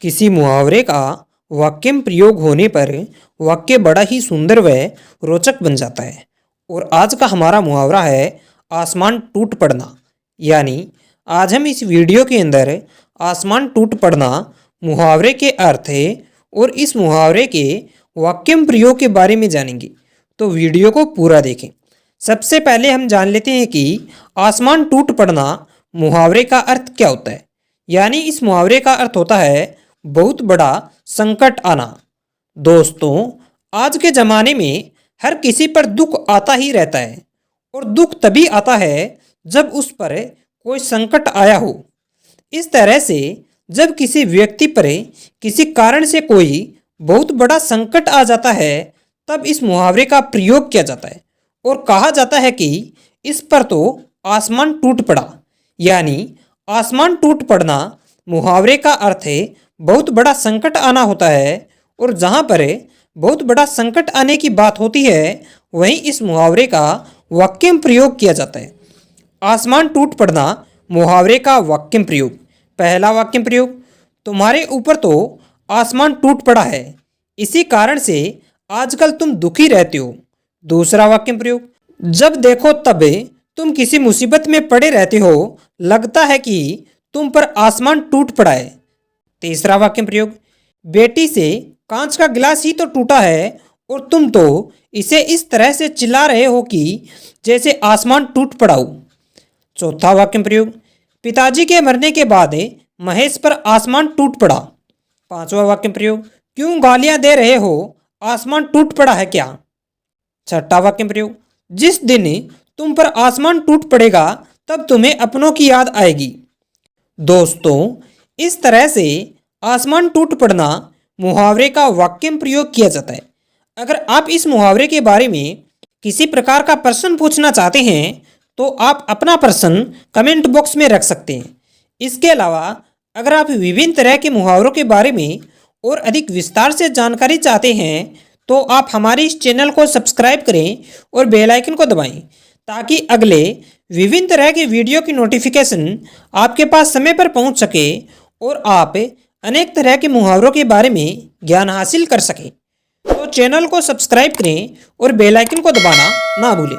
किसी मुहावरे का वाक्य में प्रयोग होने पर वाक्य बड़ा ही सुंदर व रोचक बन जाता है। और आज का हमारा मुहावरा है आसमान टूट पड़ना। यानी आज हम इस वीडियो के अंदर आसमान टूट पड़ना मुहावरे के अर्थ है और इस मुहावरे के वाक्य में प्रयोग के बारे में जानेंगे। तो वीडियो को पूरा देखें। सबसे पहले हम जान लेते हैं कि आसमान टूट पड़ना मुहावरे का अर्थ क्या होता है। यानी इस मुहावरे का अर्थ होता है बहुत बड़ा संकट आना। दोस्तों, आज के ज़माने में हर किसी पर दुख आता ही रहता है और दुख तभी आता है जब उस पर कोई संकट आया हो। इस तरह से जब किसी व्यक्ति पर किसी कारण से कोई बहुत बड़ा संकट आ जाता है तब इस मुहावरे का प्रयोग किया जाता है और कहा जाता है कि इस पर तो आसमान टूट पड़ा। यानी आसमान टूट पड़ना मुहावरे का अर्थ है बहुत बड़ा संकट आना होता है। और जहाँ पर बहुत बड़ा संकट आने की बात होती है वहीं इस मुहावरे का वाक्य में प्रयोग किया जाता है। आसमान टूट पड़ना मुहावरे का वाक्य में प्रयोग। पहला वाक्य में प्रयोग, तुम्हारे ऊपर तो आसमान टूट पड़ा है, इसी कारण से आजकल तुम दुखी रहते हो। दूसरा वाक्य में प्रयोग, जब देखो तब तुम किसी मुसीबत में पड़े रहते हो, लगता है कि तुम पर आसमान टूट पड़ा है। तीसरा वाक्य में प्रयोग, बेटी से कांच का गिलास ही तो टूटा है और तुम तो इसे इस तरह से चिल्ला रहे हो कि जैसे आसमान टूट पड़ा हो। चौथा वाक्य में प्रयोग, पिताजी के मरने के बाद महेश पर आसमान टूट पड़ा। पांचवा वाक्य में प्रयोग, क्यों गालियां दे रहे हो, आसमान टूट पड़ा है क्या। छठा वाक्य में प्रयोग, जिस दिन तुम पर आसमान टूट पड़ेगा तब तुम्हें अपनों की याद आएगी। दोस्तों, इस तरह से आसमान टूट पड़ना मुहावरे का वाक्य में प्रयोग किया जाता है। अगर आप इस मुहावरे के बारे में किसी प्रकार का प्रश्न पूछना चाहते हैं तो आप अपना प्रश्न कमेंट बॉक्स में रख सकते हैं। इसके अलावा अगर आप विभिन्न तरह के मुहावरों के बारे में और अधिक विस्तार से जानकारी चाहते हैं तो आप हमारे इस चैनल को सब्सक्राइब करें और बेल आइकन को दबाएं ताकि अगले विभिन्न तरह के वीडियो की नोटिफिकेशन आपके पास समय पर पहुंच सके और आप अनेक तरह के मुहावरों के बारे में ज्ञान हासिल कर सकें। तो चैनल को सब्सक्राइब करें और बेल आइकन को दबाना ना भूलें।